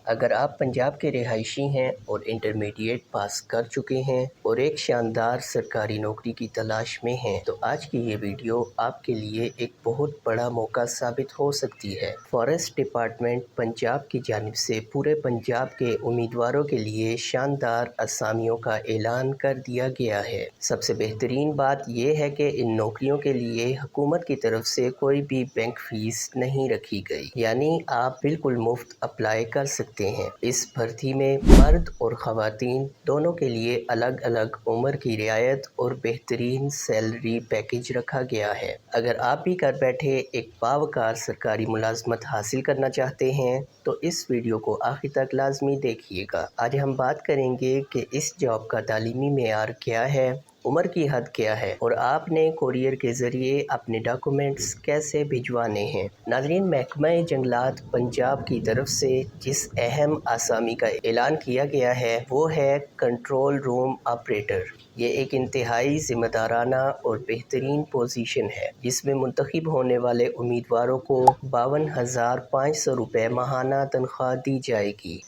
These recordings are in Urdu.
اگر آپ پنجاب کے رہائشی ہیں اور انٹرمیڈیٹ پاس کر چکے ہیں اور ایک شاندار سرکاری نوکری کی تلاش میں ہیں تو آج کی یہ ویڈیو آپ کے لیے ایک بہت بڑا موقع ثابت ہو سکتی ہے۔ فارسٹ ڈپارٹمنٹ پنجاب کی جانب سے پورے پنجاب کے امیدواروں کے لیے شاندار اسامیوں کا اعلان کر دیا گیا ہے۔ سب سے بہترین بات یہ ہے کہ ان نوکریوں کے لیے حکومت کی طرف سے کوئی بھی بینک فیس نہیں رکھی گئی، یعنی آپ بالکل مفت اپلائی کر سکتے ہیں۔ اس بھرتی میں مرد اور خواتین دونوں کے لیے الگ الگ عمر کی رعایت اور بہترین سیلری پیکیج رکھا گیا ہے۔ اگر آپ بھی گھر بیٹھے ایک باوقار سرکاری ملازمت حاصل کرنا چاہتے ہیں تو اس ویڈیو کو آخر تک لازمی دیکھیے گا۔ آج ہم بات کریں گے کہ اس جاب کا تعلیمی معیار کیا ہے، عمر کی حد کیا ہے اور آپ نے کوریئر کے ذریعے اپنے ڈاکومنٹس کیسے بھجوانے ہیں۔ ناظرین، محکمہ جنگلات پنجاب کی طرف سے جس اہم آسامی کا اعلان کیا گیا ہے وہ ہے کنٹرول روم آپریٹر۔ یہ ایک انتہائی ذمہ دارانہ اور بہترین پوزیشن ہے جس میں منتخب ہونے والے امیدواروں کو 52,500 روپے ماہانہ تنخواہ دی جائے گی۔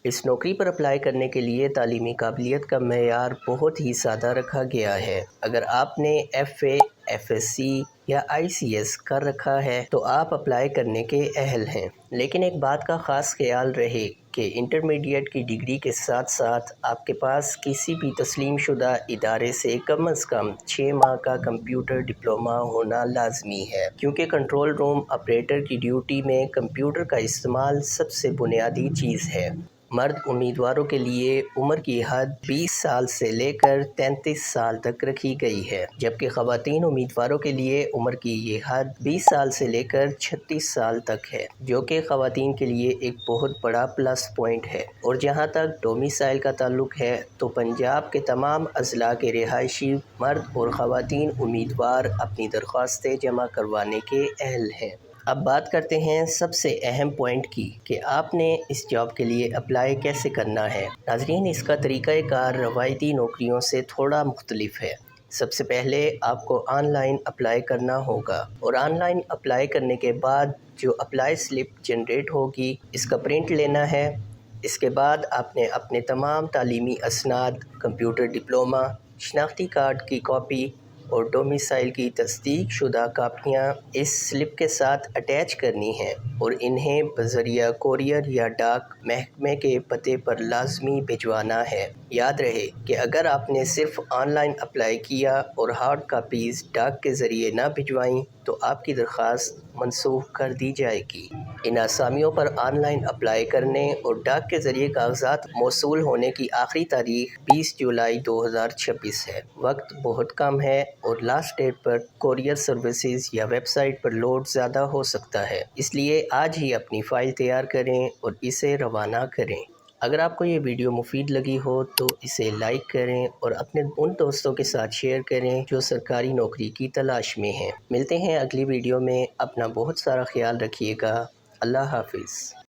اس نوکری پر اپلائی کرنے کے لیے تعلیمی قابلیت کا معیار بہت ہی سادہ رکھا گیا ہے۔ اگر آپ نے F A, F S C یا آئی سی ایس کر رکھا ہے تو آپ اپلائی کرنے کے اہل ہیں، لیکن ایک بات کا خاص خیال رہے کہ انٹرمیڈیٹ کی ڈگری کے ساتھ ساتھ آپ کے پاس کسی بھی تسلیم شدہ ادارے سے کم از کم 6 ماہ کا کمپیوٹر ڈپلومہ ہونا لازمی ہے، کیونکہ کنٹرول روم آپریٹر کی ڈیوٹی میں کمپیوٹر کا استعمال سب سے بنیادی چیز ہے۔ مرد امیدواروں کے لیے عمر کی حد 20 سال سے لے کر 33 سال تک رکھی گئی ہے، جبکہ خواتین امیدواروں کے لیے عمر کی یہ حد 20 سال سے لے کر 36 سال تک ہے، جو کہ خواتین کے لیے ایک بہت بڑا پلس پوائنٹ ہے۔ اور جہاں تک ڈومیسائل کا تعلق ہے تو پنجاب کے تمام اضلاع کے رہائشی مرد اور خواتین امیدوار اپنی درخواستیں جمع کروانے کے اہل ہیں۔ اب بات کرتے ہیں سب سے اہم پوائنٹ کی کہ آپ نے اس جاب کے لیے اپلائی کیسے کرنا ہے۔ ناظرین، اس کا طریقہ کار روایتی نوکریوں سے تھوڑا مختلف ہے۔ سب سے پہلے آپ کو آن لائن اپلائی کرنا ہوگا اور آن لائن اپلائی کرنے کے بعد جو اپلائی سلپ جنریٹ ہوگی اس کا پرنٹ لینا ہے۔ اس کے بعد آپ نے اپنے تمام تعلیمی اسناد، کمپیوٹر ڈپلومہ، شناختی کارڈ کی کاپی اور ڈومیسائل کی تصدیق شدہ کاپیاں اس سلپ کے ساتھ اٹیچ کرنی ہیں اور انہیں بذریعہ کوریئر یا ڈاک محکمے کے پتے پر لازمی بھجوانا ہے۔ یاد رہے کہ اگر آپ نے صرف آن لائن اپلائی کیا اور ہارڈ کاپیز ڈاک کے ذریعے نہ بھجوائیں تو آپ کی درخواست منسوخ کر دی جائے گی۔ ان آسامیوں پر آن لائن اپلائی کرنے اور ڈاک کے ذریعے کاغذات موصول ہونے کی آخری تاریخ 20 جولائی 2026 ہے۔ وقت بہت کم ہے اور لاسٹ ڈیٹ پر کوریئر سروسز یا ویب سائٹ پر لوڈ زیادہ ہو سکتا ہے، اس لیے آج ہی اپنی فائل تیار کریں اور اسے روانہ کریں۔ اگر آپ کو یہ ویڈیو مفید لگی ہو تو اسے لائک کریں اور اپنے ان دوستوں کے ساتھ شیئر کریں جو سرکاری نوکری کی تلاش میں ہیں۔ ملتے ہیں اگلی ویڈیو میں، اپنا بہت سارا خیال رکھیے گا۔ اللہ حافظ۔